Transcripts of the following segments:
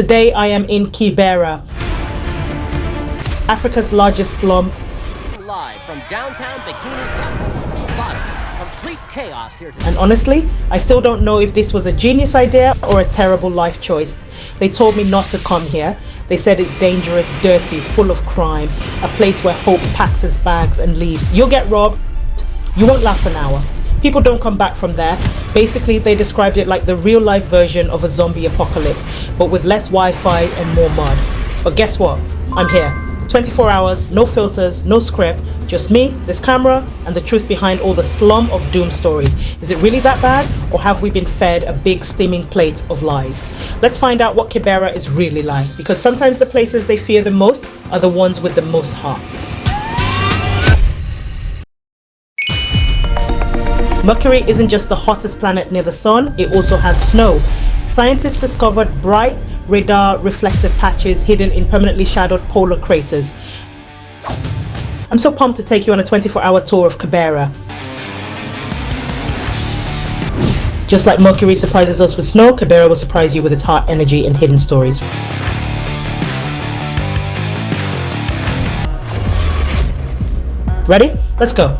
Today I am in Kibera, Africa's largest slum. Live from downtown Bikini Bottom. Complete chaos here today. And honestly, I still don't know if this was a genius idea or a terrible life choice. They told me not to come here. They said it's dangerous, dirty, full of crime, a place where hope packs its bags and leaves. You'll get robbed. You won't last an hour. People don't come back from there. Basically, they described it like the real-life version of a zombie apocalypse, but with less Wi-Fi and more mud. But guess what? I'm here. 24 hours, no filters, no script, just me, this camera, and the truth behind all the slum of doom stories. Is it really that bad, or have we been fed a big steaming plate of lies? Let's find out what Kibera is really like, because sometimes the places they fear the most are the ones with the most heart. Mercury isn't just the hottest planet near the sun, it also has snow. Scientists discovered bright radar reflective patches hidden in permanently shadowed polar craters. I'm so pumped to take you on a 24-hour tour of Kibera. Just like Mercury surprises us with snow, Kibera will surprise you with its heart, energy, and hidden stories. Ready? Let's go.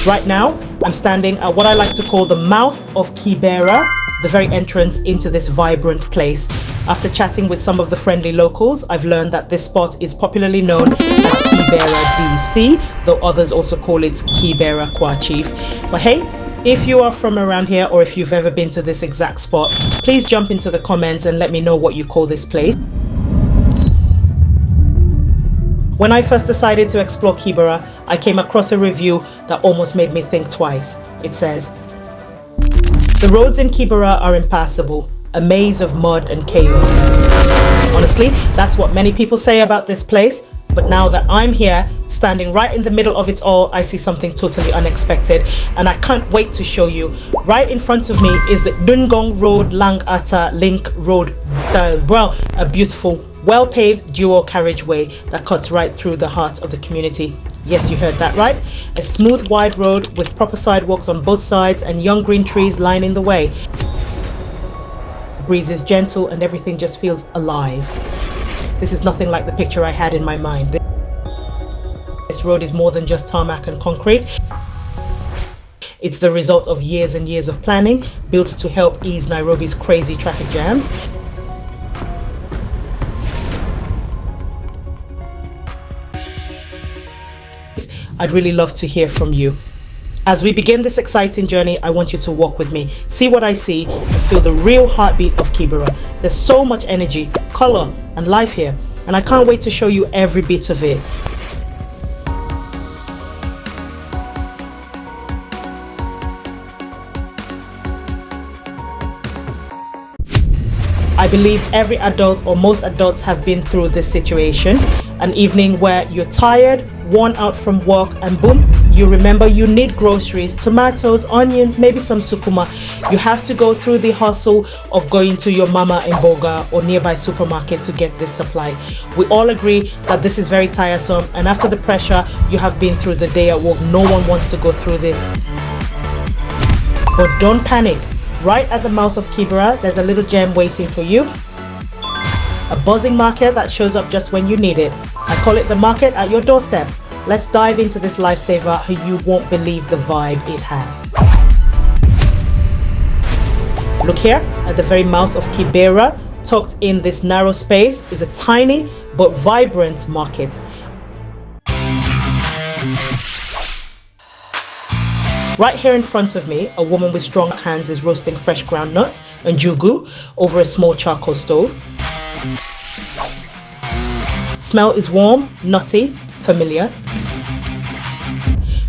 Right now, I'm standing at what I like to call the mouth of Kibera, the very entrance into this vibrant place. After chatting with some of the friendly locals, I've learned that this spot is popularly known as Kibera DC, though others also call it Kibera Kwa Chief. But hey, if you are from around here or if you've ever been to this exact spot, please jump into the comments and let me know what you call this place. When I first decided to explore Kibera, I came across a review that almost made me think twice. It says, "The roads in Kibera are impassable, a maze of mud and chaos." Honestly, that's what many people say about this place, but now that I'm here, standing right in the middle of it all, I see something totally unexpected, and I can't wait to show you. Right in front of me is the Dungong Road Langata Link Road, a beautiful, well-paved dual carriageway that cuts right through the heart of the community. Yes, you heard that right. A smooth, wide road with proper sidewalks on both sides and young green trees lining the way. The breeze is gentle and everything just feels alive. This is nothing like the picture I had in my mind. This road is more than just tarmac and concrete. It's the result of years and years of planning, built to help ease Nairobi's crazy traffic jams. I'd really love to hear from you. As we begin this exciting journey, I want you to walk with me, see what I see, and feel the real heartbeat of Kibera. There's so much energy, color, and life here, and I can't wait to show you every bit of it. I believe every adult or most adults have been through this situation. An evening where you're tired, worn out from work, and boom, you remember you need groceries, tomatoes, onions, maybe some sukuma. You have to go through the hustle of going to your mama in Boga or nearby supermarket to get this supply. We all agree that this is very tiresome, and after the pressure you have been through the day at work, no one wants to go through this. But don't panic. Right at the mouth of Kibera, there's a little gem waiting for you. A buzzing market that shows up just when you need it. I call it the market at your doorstep. Let's dive into this lifesaver. You won't believe the vibe it has. Look here, at the very mouth of Kibera, tucked in this narrow space, is a tiny but vibrant market. Right here in front of me, a woman with strong hands is roasting fresh ground nuts and jugu over a small charcoal stove. Smell is warm, nutty, familiar.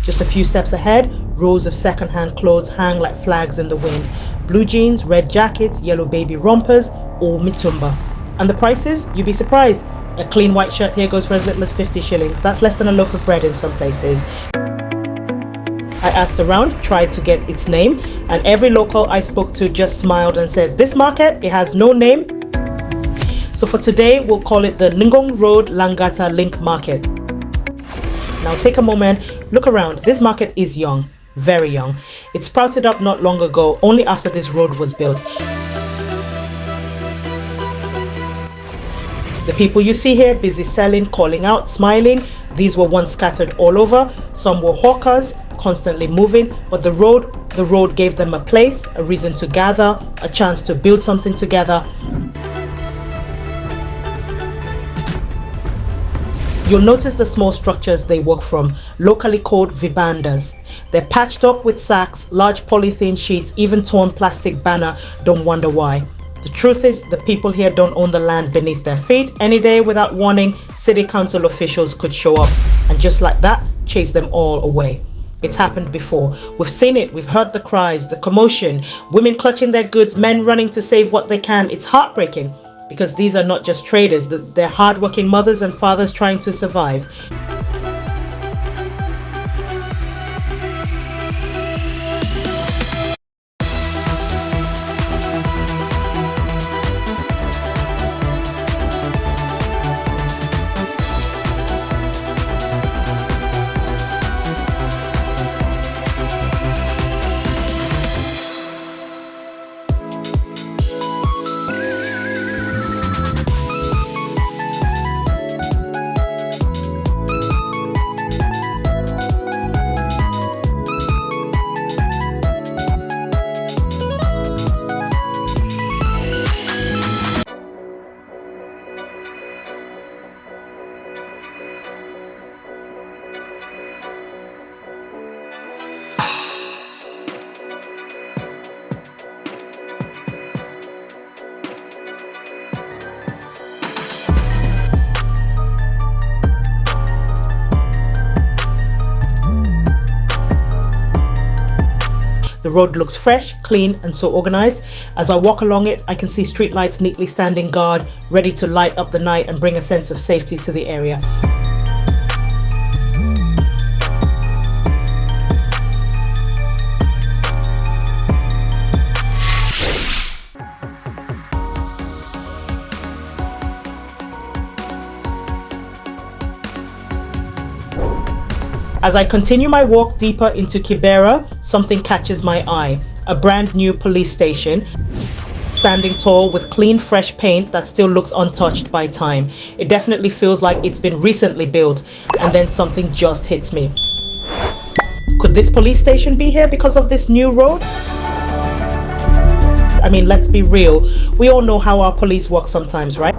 Just a few steps ahead, rows of second-hand clothes hang like flags in the wind. Blue jeans, red jackets, yellow baby rompers, all mitumba. And the prices? You'd be surprised. A clean white shirt here goes for as little as 50 shillings. That's less than a loaf of bread in some places. I asked around, tried to get its name, and every local I spoke to just smiled and said, "This market, it has no name." So for today, we'll call it the Dungong Road Langata Link Market. Now take a moment, look around. This market is young. very young. It sprouted up not long ago, only after this road was built. The people you see here busy selling, calling out, smiling, these were once scattered all over. Some were hawkers, constantly moving, but the road gave them a place, a reason to gather, a chance to build something together. You'll notice the small structures they work from, locally called vibandas. They're patched up with sacks, large polythene sheets, even torn plastic banner. Don't wonder why. The truth is, the people here don't own the land beneath their feet. Any day, without warning, city council officials could show up and just like that, chase them all away. It's happened before. We've seen it. We've heard the cries, the commotion, women clutching their goods, men running to save what they can. It's heartbreaking because these are not just traders. They're hardworking mothers and fathers trying to survive. The road looks fresh, clean, and so organized. As I walk along it, I can see streetlights neatly standing guard, ready to light up the night and bring a sense of safety to the area. As I continue my walk deeper into Kibera, something catches my eye. A brand new police station, standing tall with clean, fresh paint that still looks untouched by time. It definitely feels like it's been recently built, and then something just hits me. Could this police station be here because of this new road? I mean, let's be real. We all know how our police work sometimes, right?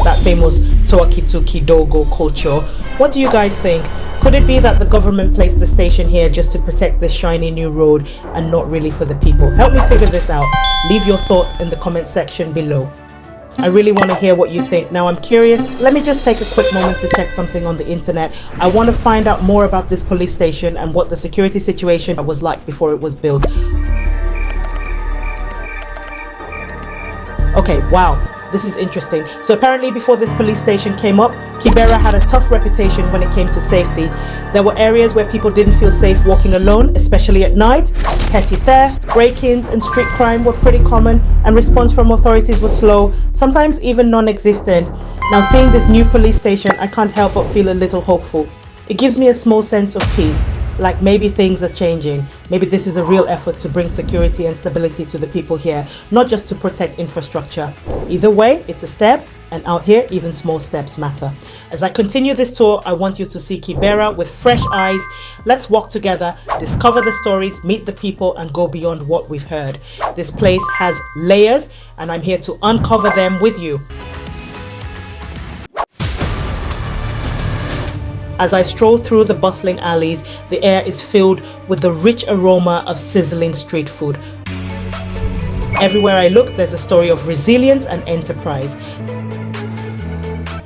That famous Toakitu Kidogo culture. What do you guys think? Could it be that the government placed the station here just to protect this shiny new road and not really for the people? Help me figure this out. Leave your thoughts in the comment section below. I really want to hear what you think. Now I'm curious. Let me just take a quick moment to check something on the internet. I want to find out more about this police station and what the security situation was like before it was built. Okay, wow. This is interesting. So apparently before this police station came up, Kibera had a tough reputation when it came to safety. There were areas where people didn't feel safe walking alone, especially at night. Petty theft, break-ins and street crime were pretty common, and response from authorities was slow, sometimes even non-existent. Now seeing this new police station, I can't help but feel a little hopeful. It gives me a small sense of peace. Like maybe things are changing. Maybe this is a real effort to bring security and stability to the people here, not just to protect infrastructure. Either way, it's a step, and out here, even small steps matter. As I continue this tour, I want you to see Kibera with fresh eyes. Let's walk together, discover the stories, meet the people, and go beyond what we've heard. This place has layers, and I'm here to uncover them with you. As I stroll through the bustling alleys, the air is filled with the rich aroma of sizzling street food. Everywhere I look, there's a story of resilience and enterprise.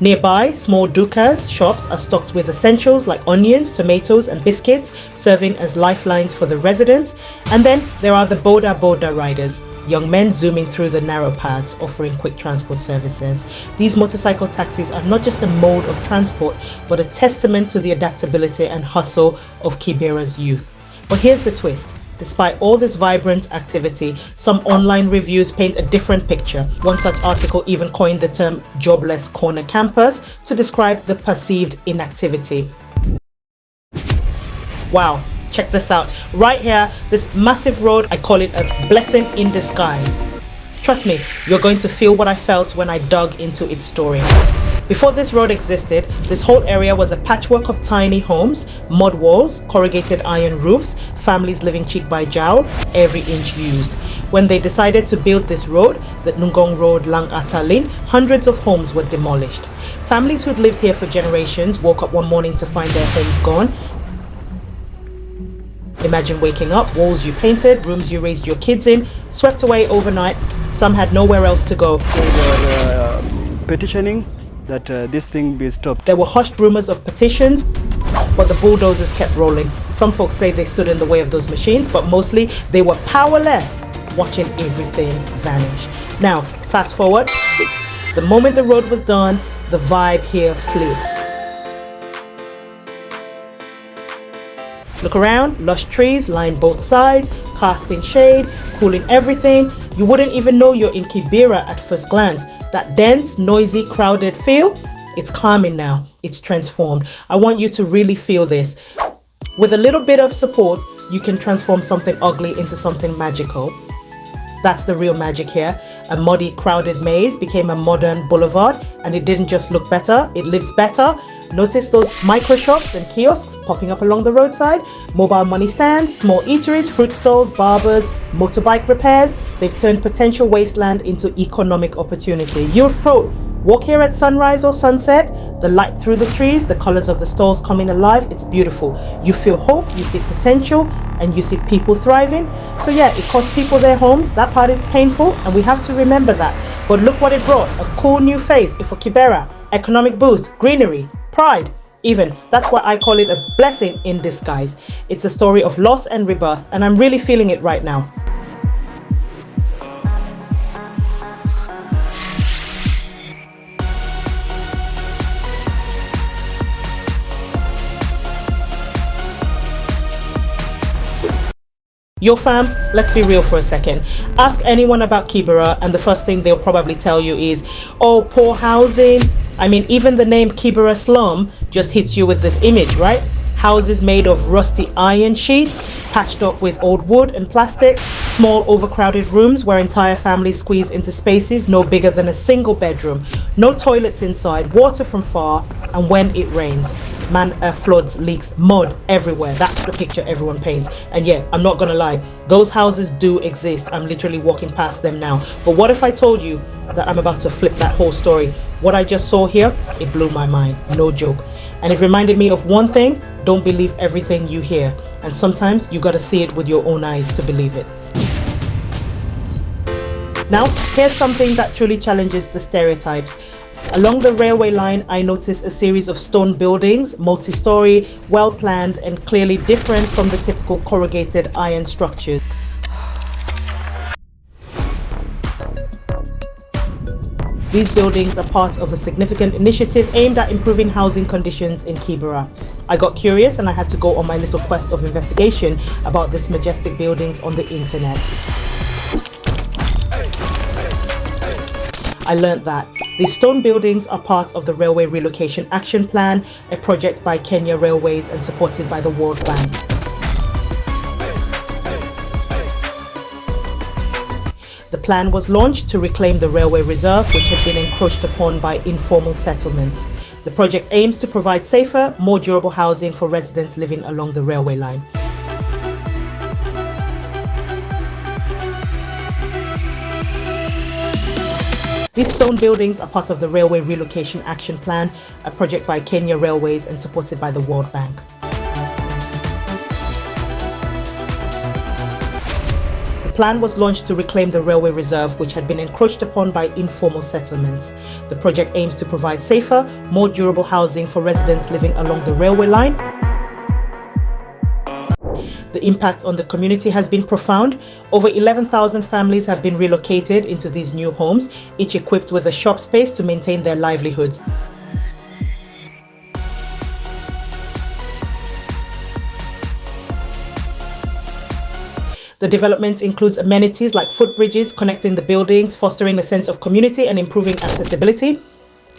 Nearby, small dukas shops are stocked with essentials like onions, tomatoes, and biscuits, serving as lifelines for the residents. And then there are the boda boda riders, young men zooming through the narrow paths, offering quick transport services. These motorcycle taxis are not just a mode of transport, but a testament to the adaptability and hustle of Kibera's youth. But here's the twist. Despite all this vibrant activity, some online reviews paint a different picture. One such article even coined the term jobless corner campus to describe the perceived inactivity. Wow, Check this out. Right here, this massive road, I call it a blessing in disguise. Trust me, you're going to feel what I felt when I dug into its story. Before this road existed, this whole area was a patchwork of tiny homes, mud walls, corrugated iron roofs, families living cheek by jowl, every inch used. When they decided to build this road, the Ngong Road Lang Atalin, hundreds of homes were demolished. Families who'd lived here for generations woke up one morning to find their homes gone. Imagine waking up, walls you painted, rooms you raised your kids in, swept away overnight. Some had nowhere else to go. They were petitioning that this thing be stopped. There were hushed rumors of petitions, but the bulldozers kept rolling. Some folks say they stood in the way of those machines, but mostly they were powerless, watching everything vanish. Now, fast forward. The moment the road was done, the vibe here flipped. Look around, lush trees line both sides, casting shade, cooling everything. You wouldn't even know you're in Kibera at first glance. That dense, noisy, crowded feel, it's calming now. It's transformed. I want you to really feel this. With a little bit of support, you can transform something ugly into something magical. That's the real magic here. A muddy, crowded maze became a modern boulevard, and it didn't just look better, it lives better. Notice those micro shops and kiosks popping up along the roadside, mobile money stands, small eateries, fruit stalls, barbers, motorbike repairs. They've turned potential wasteland into economic opportunity. You'll float. Walk here at sunrise or sunset, the light through the trees, the colors of the stalls coming alive. It's beautiful. You feel hope, you see potential, and you see people thriving. So yeah, it cost people their homes. That part is painful, and we have to remember that. But look what it brought. A cool new face for Kibera. Economic boost, greenery, pride. Even. That's why I call it a blessing in disguise. It's a story of loss and rebirth, and I'm really feeling it right now. Yo fam, let's be real for a second. Ask anyone about Kibera and the first thing they'll probably tell you is, oh, poor housing. I mean, even the name Kibera Slum just hits you with this image, right? Houses made of rusty iron sheets, patched up with old wood and plastic, small overcrowded rooms where entire families squeeze into spaces no bigger than a single bedroom, no toilets inside, water from far, and when it rains, floods, leaks, mud everywhere. That's the picture everyone paints. And yeah, I'm not gonna lie, those houses do exist. I'm literally walking past them now. But what if I told you that I'm about to flip that whole story? What I just saw here, it blew my mind, no joke. And it reminded me of one thing: don't believe everything you hear. And sometimes you gotta see it with your own eyes to believe it. Now, here's something that truly challenges the stereotypes. Along the railway line, I noticed a series of stone buildings, multi-story, well-planned, and clearly different from the typical corrugated iron structures. These buildings are part of a significant initiative aimed at improving housing conditions in Kibera. I got curious and I had to go on my little quest of investigation about these majestic buildings on the internet. I learned that these stone buildings are part of the Railway Relocation Action Plan, a project by Kenya Railways and supported by the World Bank. The plan was launched to reclaim the railway reserve, which had been encroached upon by informal settlements. The project aims to provide safer, more durable housing for residents living along the railway line. These stone buildings are part of the Railway Relocation Action Plan, a project by Kenya Railways and supported by the World Bank. The plan was launched to reclaim the railway reserve, which had been encroached upon by informal settlements. The project aims to provide safer, more durable housing for residents living along the railway line. The impact on the community has been profound. Over 11,000 families have been relocated into these new homes, each equipped with a shop space to maintain their livelihoods. The development includes amenities like footbridges connecting the buildings, fostering a sense of community and improving accessibility.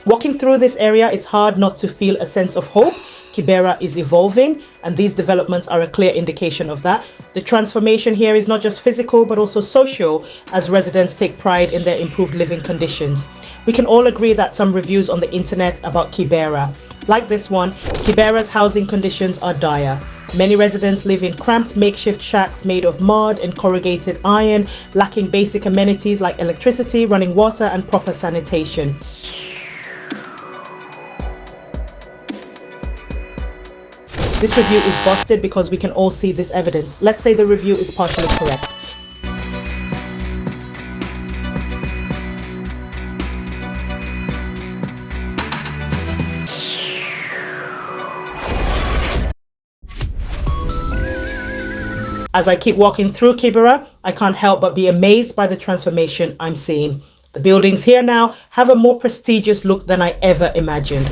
Walking through this area, it's hard not to feel a sense of hope. Kibera is evolving, and these developments are a clear indication of that. The transformation here is not just physical but also social, as residents take pride in their improved living conditions. We can all agree that some reviews on the internet about Kibera, like this one, Kibera's housing conditions are dire. Many residents live in cramped makeshift shacks made of mud and corrugated iron, lacking basic amenities like electricity, running water, and proper sanitation. This review is busted because we can all see this evidence. Let's say the review is partially correct. As I keep walking through Kibera, I can't help but be amazed by the transformation I'm seeing. The buildings here now have a more prestigious look than I ever imagined.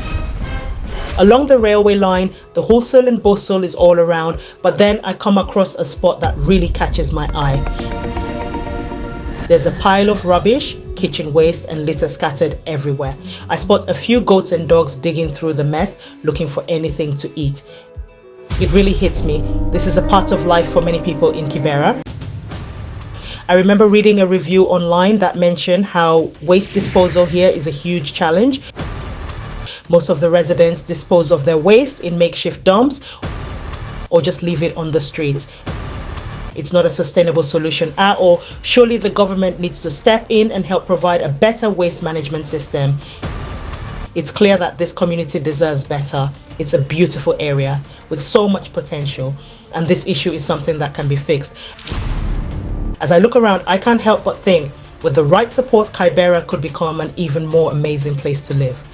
Along the railway line, the hustle and bustle is all around, but then I come across a spot that really catches my eye. There's a pile of rubbish, kitchen waste, and litter scattered everywhere. I spot a few goats and dogs digging through the mess, looking for anything to eat. It really hits me. This is a part of life for many people in Kibera. I remember reading a review online that mentioned how waste disposal here is a huge challenge. Most of the residents dispose of their waste in makeshift dumps or just leave it on the streets. It's not a sustainable solution at all. Surely the government needs to step in and help provide a better waste management system. It's clear that this community deserves better. It's a beautiful area with so much potential, and this issue is something that can be fixed. As I look around, I can't help but think, with the right support, Kibera could become an even more amazing place to live.